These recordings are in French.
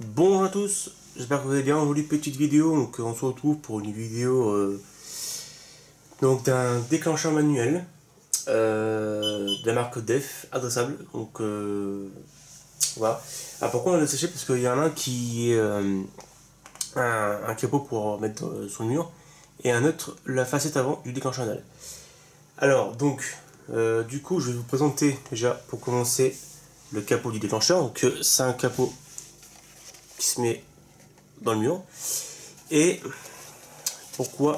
Bonjour à tous, j'espère que vous allez bien. Aujourd'hui petite vidéo, donc on se retrouve pour une vidéo donc d'un déclencheur manuel de la marque Def adressable. Donc voilà. Alors pourquoi on l'a séché? Parce qu'il y en a un qui est un capot pour mettre sur le mur et un autre la facette avant du déclencheur manuel. Alors donc du coup je vais vous présenter déjà pour commencer le capot du déclencheur. Donc c'est un capot qui se met dans le mur. Et pourquoi?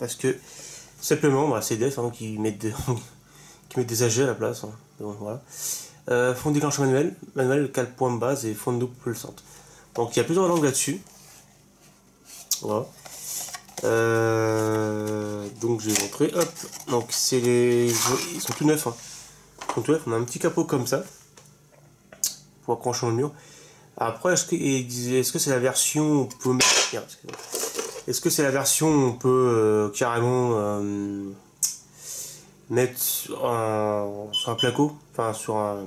Parce que simplement bah, c'est Def qui mettent des AG à la place. Donc, voilà. Fond de déclencheur manuel, cale point de base et fond de double pulsante. Donc il y a plusieurs langues là-dessus. Voilà. Donc je vais montrer. Hop. Donc c'est ils sont tout neufs. Ils sont tout neufs. On a un petit capot comme ça pour accrocher le mur. Après, est-ce que c'est la version où on peut mettre... Est-ce que c'est la version où on peut carrément mettre sur un placo, enfin sur un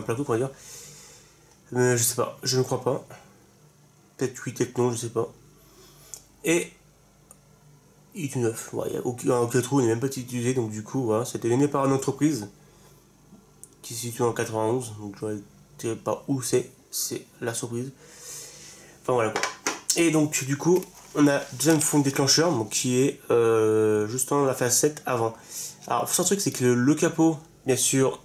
placo, on va dire. Mais je sais pas, je ne crois pas. Peut-être oui, peut-être non, je sais pas. Et il est tout neuf. Il n'y a aucun trou, il n'est même pas utilisé, donc du coup, voilà, c'était donné par une entreprise qui se situe en 91, donc je ne sais pas où c'est la surprise. Enfin voilà quoi. Et donc du coup, on a deuxième fond de déclencheur, donc qui est justement la facette avant. Alors, le truc, c'est que le capot, bien sûr,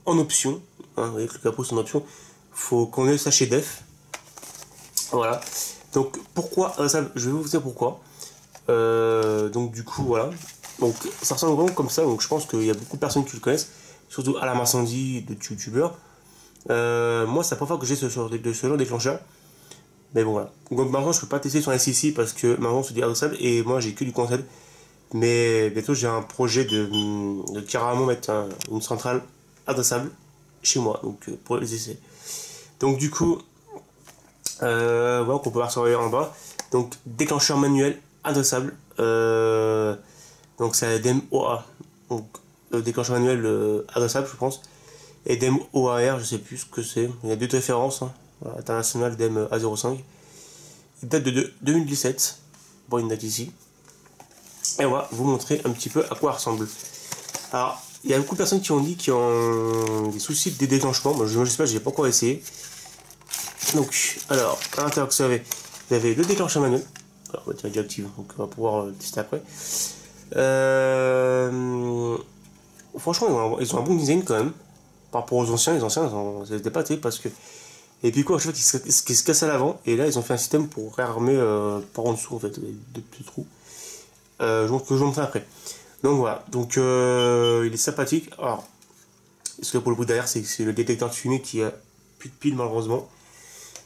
en option, vous voyez que le capot c'est en option, faut qu'on ait ça chez Def. Voilà. Donc pourquoi ça, je vais vous dire pourquoi. Donc du coup voilà. Donc ça ressemble vraiment comme ça, donc je pense qu'il y a beaucoup de personnes qui le connaissent, surtout à la Incendie de youtubeurs. Moi c'est la première fois que j'ai ce genre de déclencheur. Mais bon voilà. Donc maintenant je peux pas tester sur un SiC parce que maintenant c'est du adressable et moi j'ai que du conseil. Mais bientôt j'ai un projet de carrément mettre une centrale adressable chez moi, donc pour les essais. Donc du coup, voilà qu'on peut voir sur en bas. Donc déclencheur manuel adressable. Donc c'est DEM-OA. Donc déclencheur manuel adressable je pense. Et DEM-OAR, je sais plus ce que c'est. Il y a deux références. Voilà, international DEM A05. Il date de 2017. Bon, une date ici. Et on va vous montrer un petit peu à quoi ressemble. Alors, il y a beaucoup de personnes qui ont dit qu'ils ont des soucis de déclenchement. Moi, je sais pas, j'ai pas encore essayé. Donc, alors, à l'intérieur, vous avez le déclencheur manuel. Alors, on va tirer active, donc on va pouvoir tester après. Franchement, ils ont un bon design quand même. Par rapport aux anciens, c'était pas terrible parce que. Et puis quoi, en fait, ils se cassent à l'avant. Et là, ils ont fait un système pour réarmer par en dessous, en fait, deux petits trous. Que je vous montrerai après. Donc voilà, donc il est sympathique. Alors, ce que pour le bout derrière, c'est le détecteur de fumée qui a plus de pile malheureusement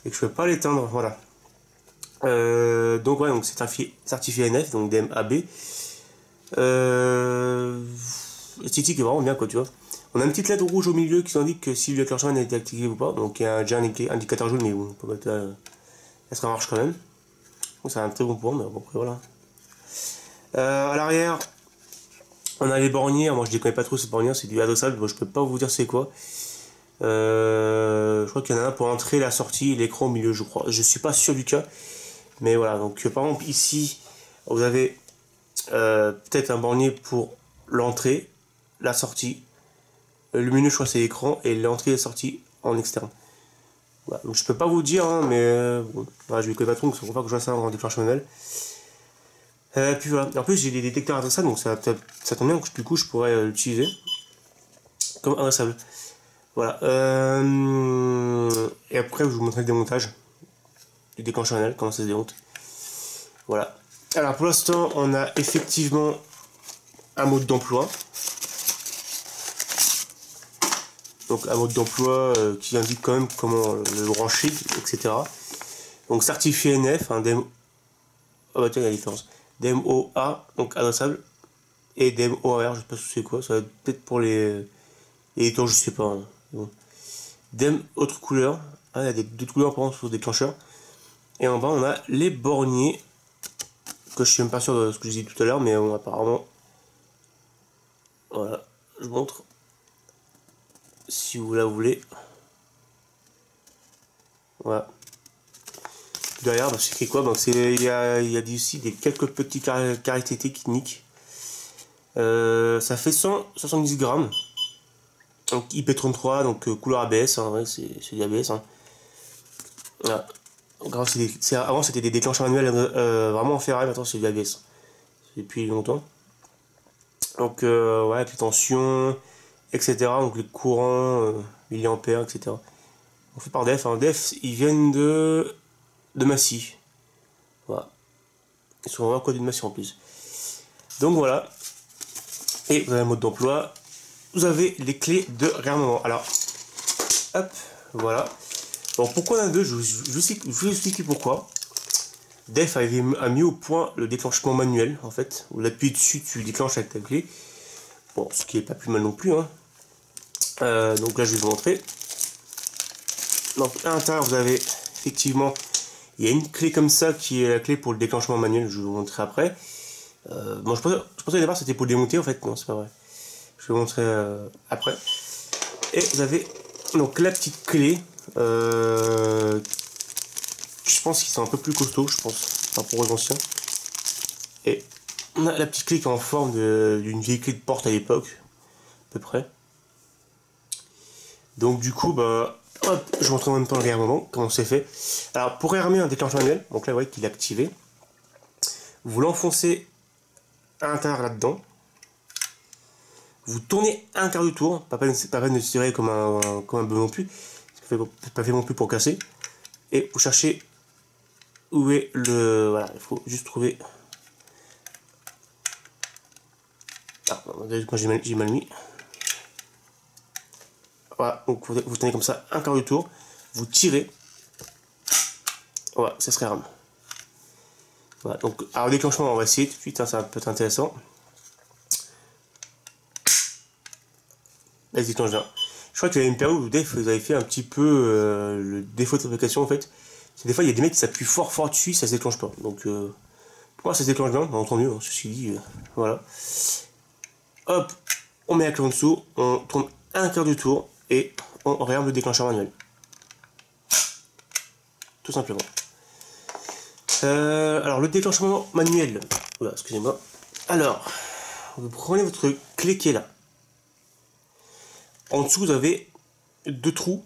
et que je peux pas l'éteindre. Voilà. Donc ouais, donc c'est certifié NF, donc DMAB. L'esthétique est vraiment bien quoi, tu vois. On a une petite lettre rouge au milieu qui indique que si le déclencheur a été activé ou pas. Donc il y a déjà un indicateur jaune, mais bon, on peut mettre est-ce que ça marche quand même. Donc c'est un très bon point, mais bon, après voilà. À l'arrière, on a les bornières. Moi je ne connais pas trop ces bornières, c'est du adressable. Moi je peux pas vous dire c'est quoi. Je crois qu'il y en a un pour entrer, la sortie, l'écran au milieu, je crois. Je suis pas sûr du cas, mais voilà. Donc par exemple ici, vous avez peut-être un bornier pour l'entrée, la sortie. Le menu, je crois, c'est l'écran et l'entrée et la sortie en externe. Voilà. Donc je peux pas vous dire, hein, mais bon, voilà, je ne connais pas trop, donc c'est pour ça que je vois ça en déclencheur manuel. Puis voilà. En plus, j'ai des détecteurs adressables, donc ça tombe bien. Du coup, je pourrais l'utiliser comme adressable. Voilà. Et après, je vous montrerai le démontage du déclencheur manuel, comment ça se démonte. Voilà. Alors pour l'instant, on a effectivement un mode d'emploi. Donc un mode d'emploi qui indique quand même comment le brancher, etc. Donc certifié NF, un DMO. Oh bah tiens, il y a la différence. DMOA, donc adressable, et DMOAR, je sais pas c'est quoi, ça va être peut-être pour les éditeurs, je sais pas. Hein. Bon. DEM autre couleur, il y a d'autres couleurs par exemple sur le déclencheur. Et en bas on a les borniers, que je suis même pas sûr de ce que j'ai dit tout à l'heure, mais bon, apparemment, voilà, je montre, si vous la voulez. Voilà. Derrière, bah, c'est écrit quoi? Donc il y a ici quelques petites caractéristiques techniques. Ça fait 170 grammes. Donc IP33, donc couleur ABS, hein, ouais, c'est du ABS. Hein. Voilà. Avant c'était des déclencheurs manuels vraiment en ferraille, maintenant c'est du ABS. Depuis longtemps. Donc voilà, avec les tensions, etc. Donc les courants, milliampères, etc. On fait par DEF. Hein. DEF, ils viennent de Massy. Voilà. Ils sont vraiment codés de Massy en plus. Donc voilà. Et vous avez le mode d'emploi. Vous avez les clés de réarmement. Alors, hop, voilà. Bon, pourquoi on a deux? Je vous explique pourquoi. DEF a mis au point le déclenchement manuel, en fait. Vous l'appuyez dessus, tu déclenches avec ta clé. Bon, ce qui est pas plus mal non plus. Hein. Donc là, je vais vous montrer. Donc à l'intérieur, vous avez effectivement, il y a une clé comme ça qui est la clé pour le déclenchement manuel. Je vais vous montrer après. Bon, je pensais au départ c'était pour le démonter, en fait. Non, c'est pas vrai. Je vais vous montrer après. Et vous avez donc la petite clé. Je pense qu'ils sont un peu plus costauds, je pense, par rapport aux anciens. Et on a la petite clé qui est en forme d'une vieille clé de porte à l'époque, à peu près. Donc du coup, bah, hop, je vous montre en même temps le réarmement, comment c'est fait. Alors pour réarmer un déclencheur manuel, donc là vous voyez qu'il est activé. Vous l'enfoncez à l'intérieur là-dedans. Vous tournez un quart de tour, pas peine de tirer comme un bœuf non plus. C'est pas fait non plus pour casser. Et vous cherchez où est le... Voilà, il faut juste trouver... Ah, moi j'ai mal mis. Voilà, donc vous tenez comme ça un quart de tour, vous tirez. Voilà, ça se réarme. Voilà, donc alors le déclenchement on va essayer tout de suite, hein, ça peut être intéressant. Là il se déclenche bien. Je crois qu'il y a une période où Def vous avez fait un petit peu le défaut de fabrication en fait. Des fois il y a des mecs qui s'appuient fort dessus, ça se déclenche pas. Donc pour moi ça se déclenche bien, on entend mieux, hein, ceci dit, voilà. Hop, on met la clé en dessous, on tourne un quart du tour et on réarme le déclencheur manuel. Tout simplement. Alors le déclenchement manuel, voilà, excusez-moi. Alors, vous prenez votre clé qui est là. En dessous vous avez deux trous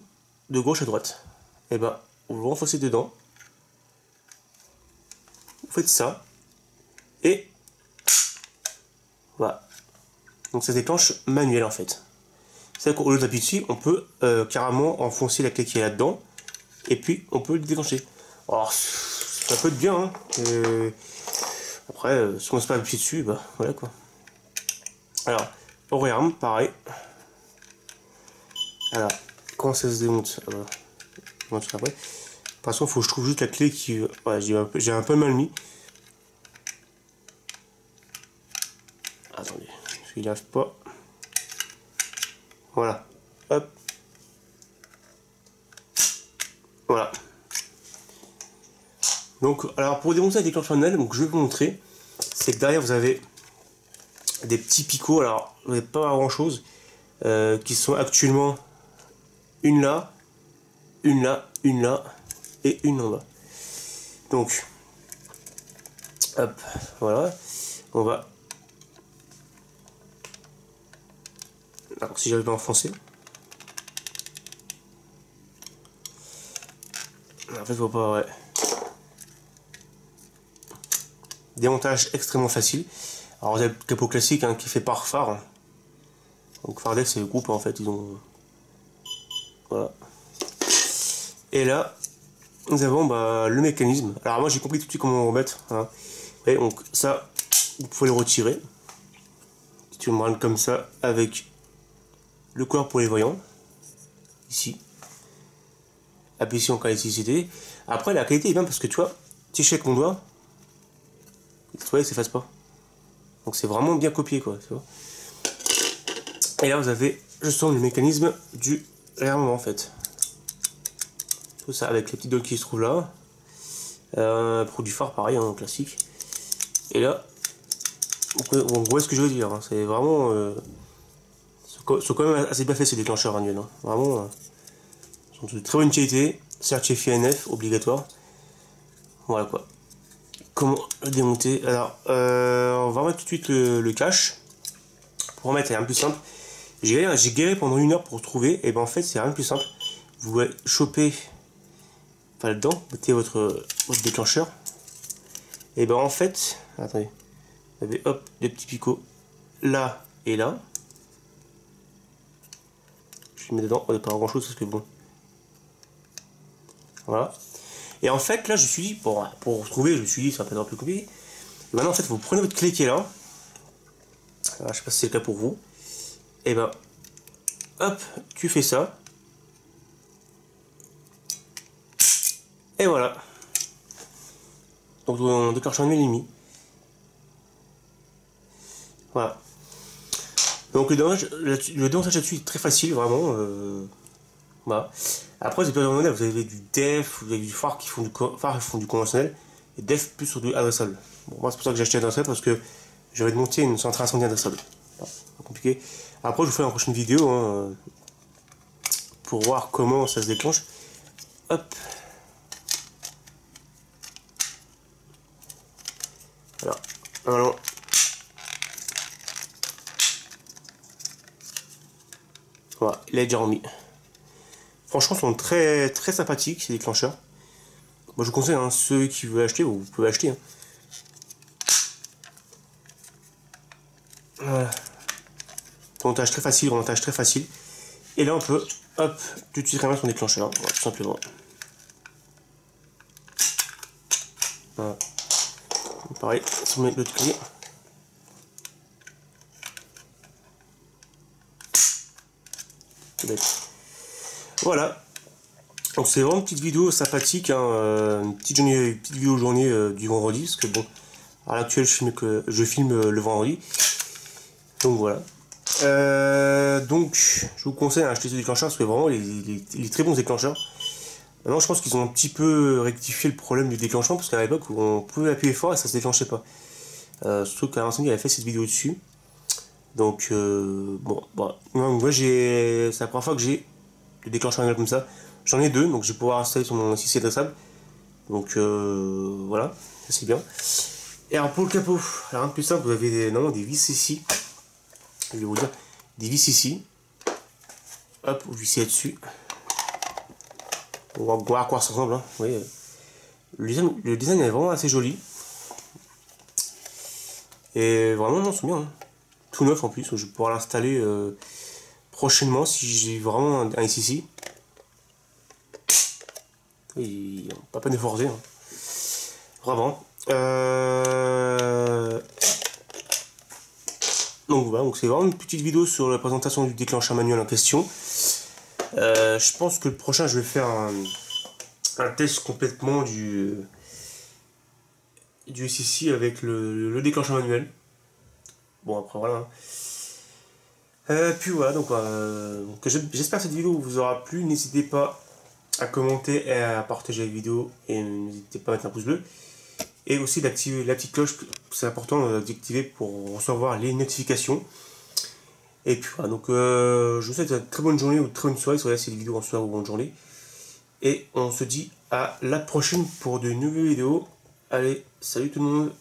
de gauche à droite. Et ben, vous vous renfoncez dedans. Vous faites ça. Et voilà. Donc ça se déclenche manuel en fait. C'est-à-dire qu'au lieu d'appuyer dessus, on peut carrément enfoncer la clé qui est là-dedans. Et puis on peut le déclencher. Alors ça peut être bien. Hein. Après, si on ne se pas appuyer dessus, bah voilà quoi. Alors, on réarme, pareil. Alors, comment ça se démonte? Je vous montrerai après. De toute façon, il faut que je trouve juste la clé qui... Ouais, j'ai un peu mal mis. Attendez, je ne lave pas. Voilà. Hop. Voilà. Donc, alors pour démonter un déclencheur manuel, donc je vais vous montrer. C'est que derrière, vous avez des petits picots. Alors, vous n'avez pas grand chose. Qui sont actuellement une là, une là, une là et une en bas. Donc, hop, voilà. On va... Alors, si j'arrive à enfoncer. En fait, je vois pas, ouais. Démontage extrêmement facile. Alors, vous avez le capot classique hein, qui est fait par Phare. Donc, Fardef, c'est le groupe en fait. Ils ont. Voilà. Et là, nous avons bah, le mécanisme. Alors, moi, j'ai compris tout de suite comment on remettre. Hein. Et donc, ça, vous pouvez le retirer. Tu me rends comme ça avec le couleur pour les voyants. Ici. Appuyez ici en qualité. Après, la qualité est bien parce que tu vois, si je check mon doigt, vous voyez, ça s'efface pas. Donc c'est vraiment bien copié quoi. Tu vois. Et là vous avez justement le mécanisme du réarmement en fait. Tout ça avec les petites dolles qui se trouvent là. Produit phare pareil, hein, classique. Et là, vous voyez ce que je veux dire. Hein. C'est vraiment. Sont quand même assez bien fait ces déclencheurs manuels. Hein. Vraiment. Sont de très bonne qualité. certifié NF, obligatoire. Voilà quoi. Comment le démonter? Alors, on va remettre tout de suite le cache. Pour remettre, c'est un peu plus simple. J'ai galéré pendant 1 heure pour trouver, et ben en fait, c'est rien de plus simple. Vous chopez, enfin là-dedans, mettez votre déclencheur. Et ben en fait, attendez, vous avez hop, des petits picots là et là. Je les mets dedans, on n'est pas grand chose parce que bon. Voilà. Et en fait, là, je me suis dit, pour trouver, je me suis dit, ça va pas être un peu compliqué. Et maintenant, en fait, vous prenez votre clé qui est là. Alors, je sais pas si c'est le cas pour vous. Et ben, hop, tu fais ça. Et voilà. Donc, on déclenche un ennemi. Voilà. Donc, le démontage là-dessus est très facile, vraiment. Voilà. Après, vous avez du def, vous avez du phare qui font du conventionnel, et def plus sur du adressable. Bon, moi, c'est pour ça que j'ai acheté adressable, parce que j'avais monté une centrale incendie adressable. Voilà, pas compliqué. Après, je vous ferai une prochaine vidéo hein, pour voir comment ça se déclenche. Hop. Alors, allons. Voilà, il est déjà remis. Franchement, ils sont très très sympathiques ces déclencheurs. Moi, je vous conseille, hein, ceux qui veulent acheter, vous pouvez acheter. Hein. Voilà. Montage très facile, remontage très facile. Et là, on peut, hop, tout de suite remettre son déclencheur, voilà, tout simplement. Voilà. Pareil, si on met l'autre clé. C'est bête. Voilà. Donc c'est vraiment une petite vidéo sympathique, hein, une petite vidéo journée du vendredi, parce que bon, à l'actuel je filme le vendredi. Donc voilà. Donc je vous conseille d'acheter ce déclencheur parce que vraiment les très bons déclencheurs. Maintenant je pense qu'ils ont un petit peu rectifié le problème du déclenchement parce qu'à l'époque on pouvait appuyer fort et ça se déclenchait pas. Surtout qu'à l'incendie il avait fait cette vidéo dessus. Donc bon, moi c'est la première fois que j'ai le déclencheur manuel comme ça. J'en ai 2, donc je vais pouvoir installer sur mon SiC adressable. Donc voilà, ça c'est bien. Et alors pour le capot, alors un peu plus simple, vous avez des vis ici. Je vais vous dire, des vis ici. Hop, vous vissez là-dessus. On va voir à quoi ça ressemble. Hein. Vous voyez, le design est vraiment assez joli. Et vraiment, non, c'est bien. Hein. Tout neuf en plus, je vais pouvoir l'installer prochainement si j'ai vraiment un SiC. Et pas peine de forcer. Hein. Vraiment. Donc voilà, donc c'est vraiment une petite vidéo sur la présentation du déclencheur manuel en question. Je pense que le prochain, je vais faire un test complètement du SiC avec le déclencheur manuel. Bon après voilà. Puis voilà, donc j'espère que cette vidéo vous aura plu. N'hésitez pas à commenter et à partager la vidéo et n'hésitez pas à mettre un pouce bleu. Et aussi d'activer la petite cloche, c'est important d'activer pour recevoir les notifications. Et puis voilà, donc je vous souhaite une très bonne journée ou une très bonne soirée, si vous regardez cette vidéo en soir ou bonne journée. Et on se dit à la prochaine pour de nouvelles vidéos. Allez, salut tout le monde!